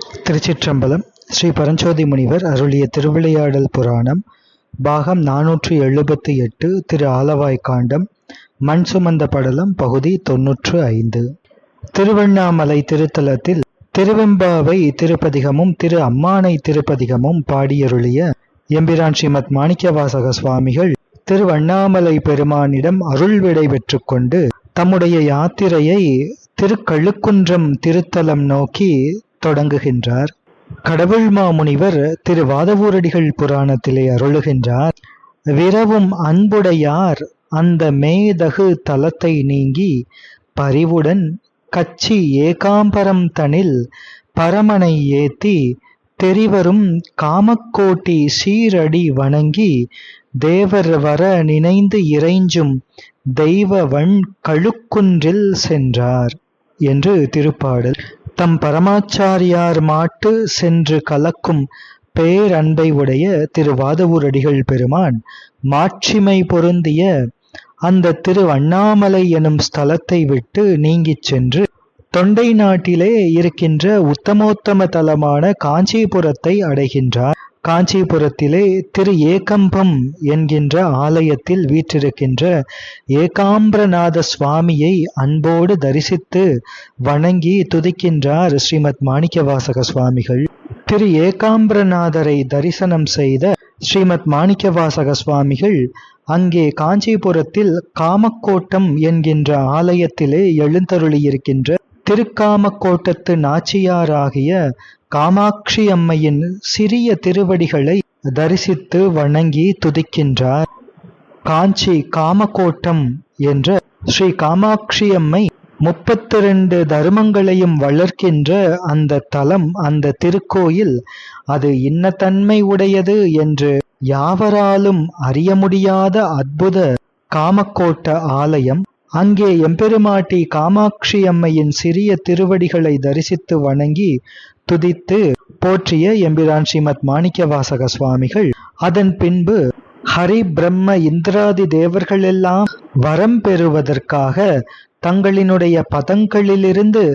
திருச்சிற்றம்பலம். ஸ்ரீ பரஞ்சோதி முனிவர் அருளிய திருவிளையாடல் புராணம் பாகம் 478 திரு ஆலவாய்க்காண்டம் மண் சுமந்த படலம் பகுதி 95. திருவண்ணாமலை திருத்தலத்தில் திருவெம்பாவை திருப்பதிகமும் திரு அம்மானை திருப்பதிகமும் பாடியருளிய எம்பிரான் ஸ்ரீமத் மாணிக்கவாசக சுவாமிகள் திருவண்ணாமலை பெருமானிடம் அருள் விடை பெற்று கொண்டு தம்முடைய யாத்திரையை திருக்கழுக்குன்றம் திருத்தலம் நோக்கி தொடங்குகின்றார். கடவுள் மாமுனிவர் திரு வாதவூரடிகள் புராணத்திலே அருளுகின்றார். விரவும் அன்புடையார் அந்த மேதகு தலத்தை நீங்கி பரிவுடன் கச்சி ஏகாம்பரம் தனில் பரமனை ஏத்தி தெரிவரும் காமக்கோட்டி சீரடி வணங்கி தேவர் வர நினைந்து இறைஞ்சும் தெய்வவன் கழுக்குன்றில் சென்றார் என்று திருப்பாடல். தம் பரமாச்சாரியார் மாட்டு சென்று கலக்கும் பேரன்பை உடைய திருவாதவூரடிகள் பெருமான் மாட்சிமை பொருந்திய அந்த திருவண்ணாமலை எனும் ஸ்தலத்தை விட்டு நீங்கிச் சென்று தொண்டை நாட்டிலே இருக்கின்ற உத்தமோத்தம தலமான காஞ்சிபுரத்தை அடைகின்றார். காஞ்சிபுரத்திலே திரு ஏகம்பம் என்கின்ற ஆலயத்தில் வீற்றிருக்கின்ற ஏகாம்பரநாத சுவாமியை அன்போடு தரிசித்து வணங்கி துதிக்கின்றார் ஸ்ரீமத் மாணிக்கவாசக சுவாமிகள். திரு ஏகாம்பரநாதரை தரிசனம் செய்த ஸ்ரீமத் மாணிக்கவாசக சுவாமிகள் அங்கே காஞ்சிபுரத்தில் காமக்கோட்டம் என்கின்ற ஆலயத்திலே எழுந்தருளியிருக்கின்ற திருக்காமக்கோட்டத்து நாச்சியாராகிய காமாட்சி அம்மையின் சிறிய திருவடிகளை தரிசித்து வணங்கி துதிக்கின்றார். காஞ்சி காமக்கோட்டம் என்ற ஸ்ரீ காமாட்சி அம்மை 32 தர்மங்களையும் வளர்க்கின்ற அந்த தலம், அந்த திருக்கோயில் அது இன்னதன்மை உடையது என்று யாவராலும் அறிய முடியாத அற்புத காமக்கோட்ட ஆலயம். அங்கே எம்பெருமாட்டி காமாட்சி அம்மையின் சிறிய திருவடிகளை தரிசித்து வணங்கி துதித்து போற்றிய எம்பிரான் ஸ்ரீமத் மாணிக்கவாசக சுவாமிகள் அதன் பின்பு ஹரி பிரம்ம இந்திராதி தேவர்களெல்லாம் வரம் பெறுவதற்காக தங்களினுடைய பதங்களிலிருந்து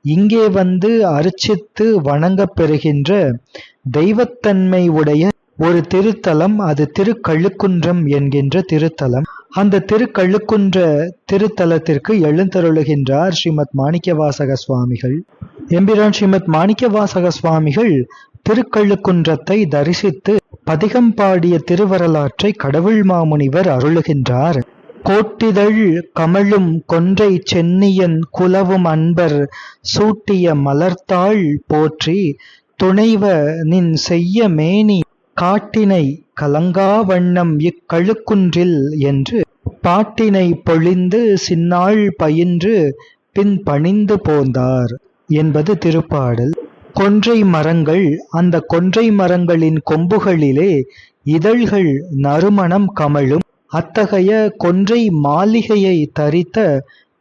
இங்கே வந்து அர்ச்சித்து வணங்கப் பெறுகின்ற தெய்வத்தன்மை உடைய ஒரு திருத்தலம், அது திருக்கழுக்குன்றம் என்கின்ற திருத்தலம். அந்த திருக்கழுக்குன்ற திருத்தலத்திற்கு எழுந்தருளுகின்றார் ஸ்ரீமத் மாணிக்கவாசக சுவாமிகள். எம்பிரான் ஸ்ரீமத் மாணிக்கவாசக சுவாமிகள் திருக்கழுக்குன்றத்தை தரிசித்து பதிகம் பாடிய திருவரலாற்றை கடவுள் மாமுனிவர் அருளுகின்றார். கோட்டிதழ் கமழும் கொன்றை சென்னியன் குலவும் அன்பர் சூட்டிய மலர்த்தாள் போற்றி துணைவ நின் செய்ய மேனி காட்டினை கலங்கா வண்ணம் இக்கழுக்குன்றில் என்று பாட்டினை பொழிந்து சின்னாள் பயின்று பின் பணிந்து போந்தார் என்பது திருப்பாடல். கொன்றை மரங்கள், அந்த கொன்றை மரங்களின் கொம்புகளிலே இதழ்கள் நறுமணம் கமழும் அத்தகைய கொன்றை மாளிகையை தரித்த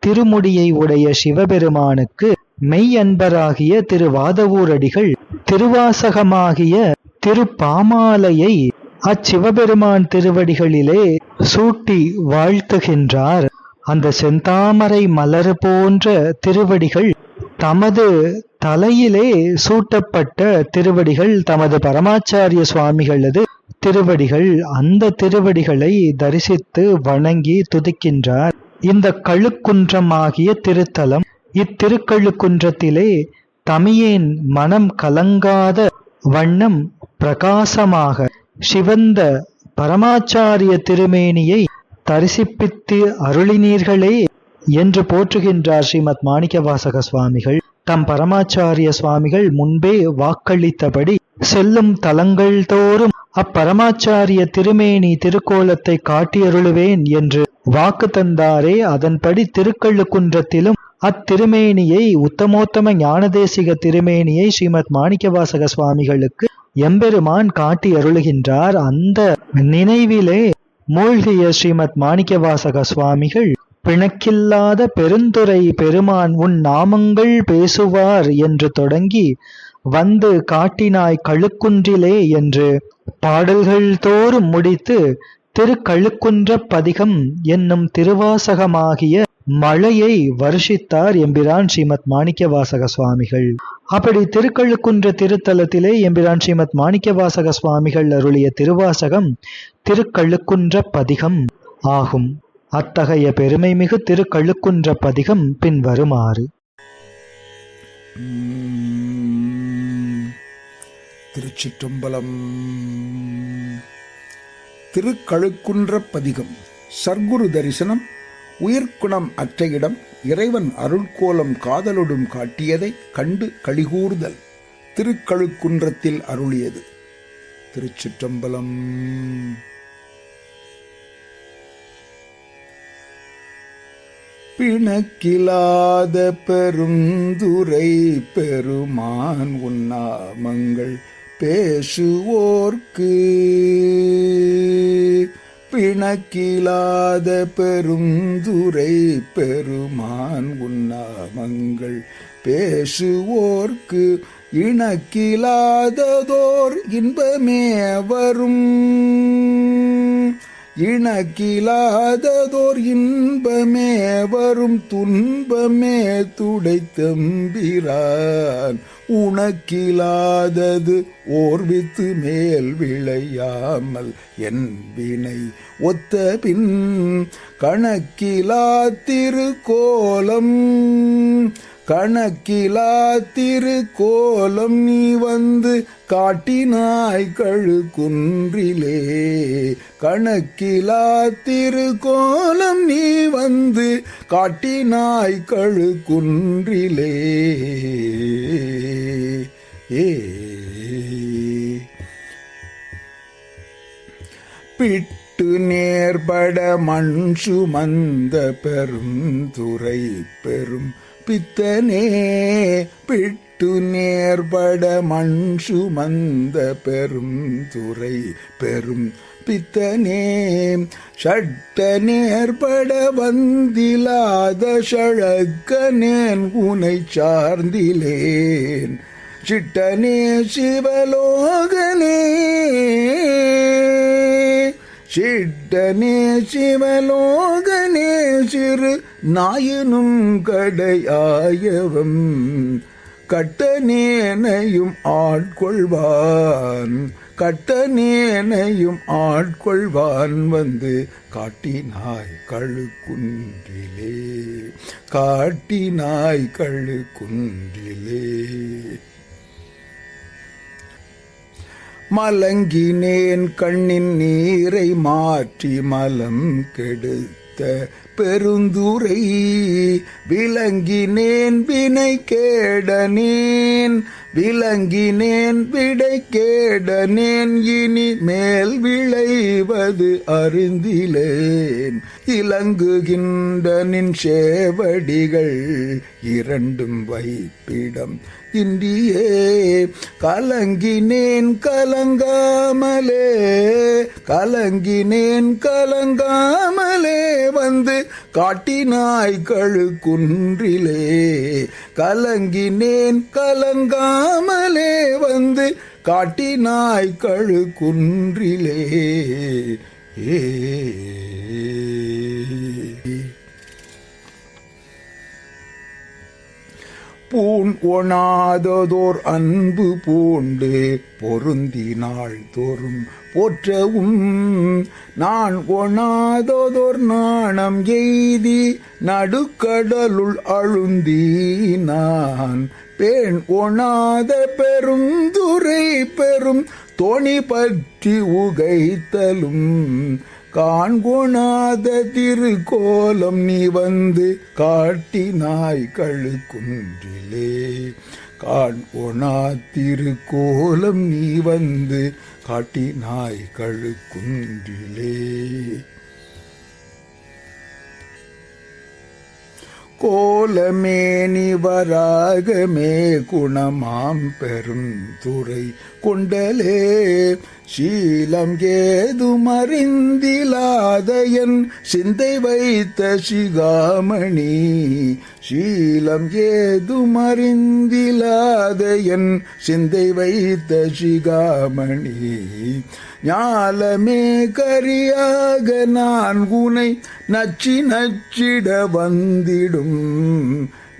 திருமுடியை உடைய சிவபெருமானுக்கு மெய் அன்பராகிய திருவாதவூரடிகள் திருவாசகமாகிய திருப்பாமாலையை அச்சிவபெருமான் திருவடிகளிலே சூட்டி வாழ்த்துகின்றார். அந்த செந்தாமரை மலர் போன்ற திருவடிகள் தமது தலையிலே சூட்டப்பட்ட திருவடிகள், தமது பரமாச்சாரிய சுவாமிகளது திருவடிகள். அந்த திருவடிகளை தரிசித்து வணங்கி துதிக்கின்றார். இந்த கழுக்குன்றமாகிய திருத்தலம், இத்திருக்கழுக்குன்றத்திலே தமியேன் மனம் கலங்காத வண்ணம் பிரகாசமாக சிவந்த பரமாச்சாரிய திருமேனியை தரிசிப்பித்து அருளினீர்களே என்று போற்றுகின்றார் ஸ்ரீமத் மாணிக்கவாசக சுவாமிகள். தம் பரமாச்சாரிய சுவாமிகள் முன்பே வாக்களித்தபடி செல்லும் தலங்கள் தோறும் அப்பரமாச்சாரிய திருமேனி திருக்கோலத்தை காட்டியருளுவேன் என்று வாக்கு தந்தாரே, அதன்படி திருக்கழுக்குன்றத்திலும் அத்திருமேனியை, உத்தமோத்தம ஞானதேசிக திருமேனியை ஸ்ரீமத் மாணிக்கவாசக சுவாமிகளுக்கு எம்பெருமான் காட்டி அருளுகின்றார். அந்த நினைவிலே மூழ்கிய ஸ்ரீமத் மாணிக்கவாசக சுவாமிகள் பிணக்கில்லாத பெருந்துரை பெருமான் உன் நாமங்கள் பேசுவார் என்று தொடங்கி வந்து காட்டினாய் கழுக்குன்றிலே என்று பாடல்கள் தோறும் முடித்து திருக்கழுக்குன்றப் பதிகம் என்னும் திருவாசகமாகிய மழையை வருஷித்தார் எம்பிரான் ஸ்ரீமத் மாணிக்கவாசக சுவாமிகள். அப்படி திருக்கழுக்குன்ற திருத்தலத்திலே எம்பிரான் ஸ்ரீமத் மாணிக்கவாசக சுவாமிகள் அருளிய திருவாசகம் திருக்கழுக்குன்ற பதிகம் ஆகும். அத்தகைய பெருமைமிகு திருக்கழுக்குன்ற பதிகம் பின்வருமாறு. திருச்சிற்றம்பலம். திருக்கழுக்குன்ற பதிகம். சர்க்குரு தரிசனம், உயிர்க்குணம் அற்ற இடம், இறைவன் அருள்கோலம் காதலொடும் காட்டியதை கண்டு களிகூர்தல் திருக்கழுக்குன்றத்தில் அருளியது. திருச்சிற்றம்பலம். பிணக்கிலாத பெருந்துரை பெருமான் உன்னாமங்கள் பேசுவோர்க்கு, பிணக்கிலாத பெருந்துரை பெருமான் உன்னாமங்கள் பேசுவோர்க்கு, இணக்கிலாததோர் இன்பமே வரும், இணக்கிலாததோர் இன்பமே வரும், துன்பமே துடைத்தம்பிரான் உனக்கிலாதது ஓர்வித்து மேல் விளையாமல் என் வினை ஒத்த பின், கணக்கிலா திருக்கோலம் கணக்கிலா திருக்கோலம் நீ வந்து காட்டினாய் கழுக்குன்றிலே, கணக்கிலா திருக்கோலம் நீ வந்து காட்டினாய் கழுக்குன்றிலே. பிட்டு நேர்பட மண் சுமந்த பெருந்துரை பெரும் பித்தனே, பிட்டு நேர்பட மண் சுமந்த பெருந்துரை பெரும் பித்தனே, சட்ட நேர்பட வந்திலாத சழக்கனேன் உனை சார்ந்திலேன், சிட்டனே சிவலோகனே, சிட்டனே சிவலோகனே, சிறு நாயினும் கடையாயவம் கட்டனேனையும் ஆட்கொள்வான், கட்டனேனையும் ஆட்கொள்வான் வந்து காட்டினாய் கழுக்குன்றிலே, காட்டினாய் கழுக்குன்றிலே. மலங்கினேன் கண்ணின் நீரை மாற்றி மலம் கெடுத்த பெருந்துரை, விளங்கினேன் வினை கேடனேன், விளங்கினேன் விடை கேடனேன், இனி மேல் விளைவது அறிந்திலேன், இலங்குகின்ற நின் சேவடிகள் இரண்டும் வைப்பிடம் இன்றியே, கலங்கினேன் கலங்காமலே, கலங்கினேன் கலங்காமலே வந்து காட்டினாய் கழுக்குன்றிலே, கலங்கினேன் கலங்காமலே வந்து காட்டினாய் கழுக்குன்றிலே. பூண் ஒணாததோர் அன்பு பூண்டு பொருந்தினாள் தோறும் போற்றவும், நான் ஒணாததோர் நாணம் எய்தி நடுக்கடலுள் அழுந்தீனான், பேண் ஒணாத பெருந்துரை பெரும் தோணி பற்றி உகைத்தலும், காண்கொணாத திருக்கோலம் நீ வந்து காட்டினாய் கழுக்குன்றிலே, காண்கொணா திருக்கோலம் நீ வந்து காட்டினாய் கழுக்குன்றிலே. கோலமேனி வராகமே குணமாம் பெரும் துறை கொண்டலே, சீலம் ஏதுமறிந்திலாத என் சிந்தை வைத்த சிகாமணி, சீலம் ஏதுமறிந்திலாத என் சிந்தை வைத்த சிகாமணி ஞாலமே கரியாக நான் உனை நச்சிட வந்திடும்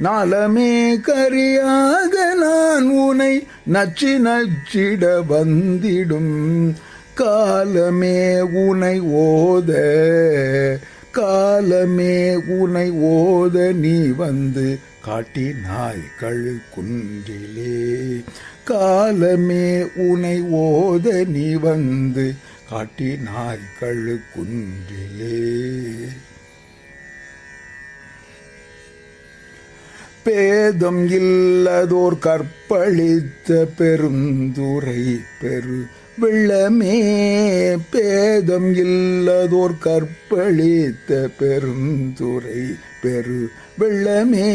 நாளமே கரியாக நான் உனை நச்சிட வந்திடும் காலமே உனை ஓத காலமே உனை ஓத நீ வந்து காட்டினாய் கழுக்குன்றிலே காலமே உனை ஓத நீ வந்து காட்டினாய் கழுக்குன்றிலே பேதம் இல்லதோர் கற்பழித்த பெருந்துரை பெரு வெள்ளமே பேதம் இல்லதோர் கற்பழித்த பெருந்துரை பெரு வெள்ளமே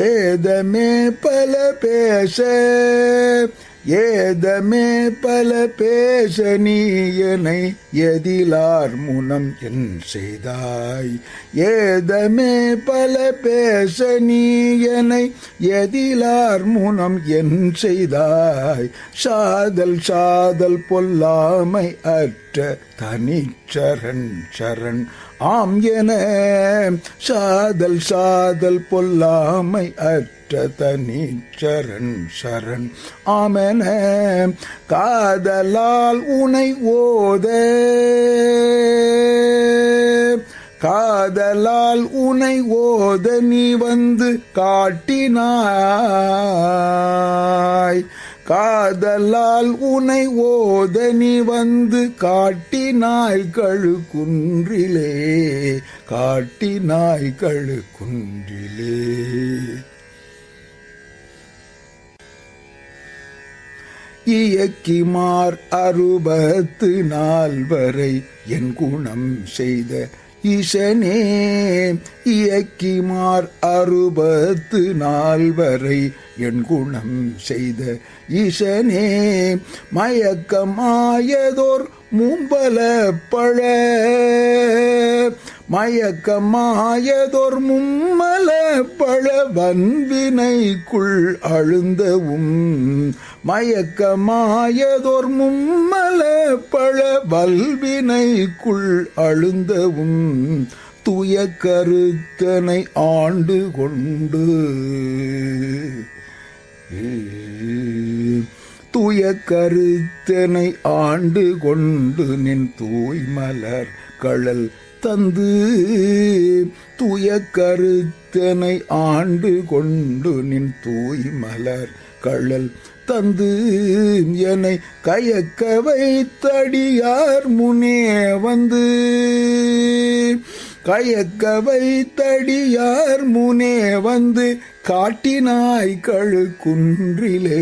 ஏதமே பல பேச ஏதமே பல பேச நீயனை எதிலார் முனம் என் செய்தாய் ஏதமே பல பேச நீயனை எதிலார் முனம் என் செய்தாய் சாதல் சாதல் பொல்லாமை அற்ற தனிச்சரண் சரண் ஆம் என சாதல் சாதல் பொல்லாமை அற்ற தனிச்சரண் சரண் ஆமென காதலால் உனை ஓத காதலால் உனை ஓத நீ வந்து காட்டினாய் காதலால் உனை ஓத நீ வந்து காட்டினாய் கழுக்குன்றிலே காட்டினாய் கழுக்குன்றிலே இயக்கிமார் 64 வரை என் குணம் செய்த ஈசனே இயக்கிமார் 64 வரை என் குணம் செய்த ஈசனே மயக்கமாயதோர் மும்பல பழ மயக்கமாயதோர் மும்மல பழ வன்வினைக்குள் அழுந்தவும் மயக்கமாயதோர் மும்மல பழ வல்வினைக்குள் அழுந்தவும் தூய கருத்தனை ஆண்டு கொண்டு தூய கருத்தனை ஆண்டு கொண்டு நின் தூய்மலர் கழல் தந்து தூய கருத்தனை ஆண்டு கொண்டு நின் தூய்மலர் கழல் தந்து என்னை கயக்க வைத்தடியார் முனே வந்து கயக்க வைத்தடியார் முனே வந்து காட்டினாய் கழுக்குன்றிலே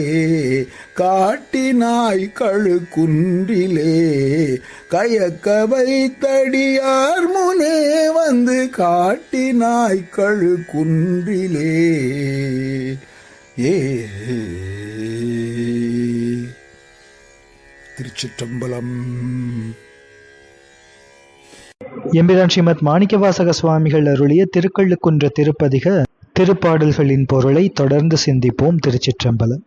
காட்டினாய் கழுக்குன்றிலே கயக்க வைத்தடியார் முனே வந்து காட்டினாய் கழுக்குன்றிலே திருச்சிற்றம்பலம். எம்பிரான் ஸ்ரீமத் மாணிக்கவாசக சுவாமிகள் அருளிய திருக்கள்ளுக்குன்ற திருப்பதிக திருப்பாடல்களின் பொருளை தொடர்ந்து சிந்திப்போம். திருச்சிற்றம்பலம்.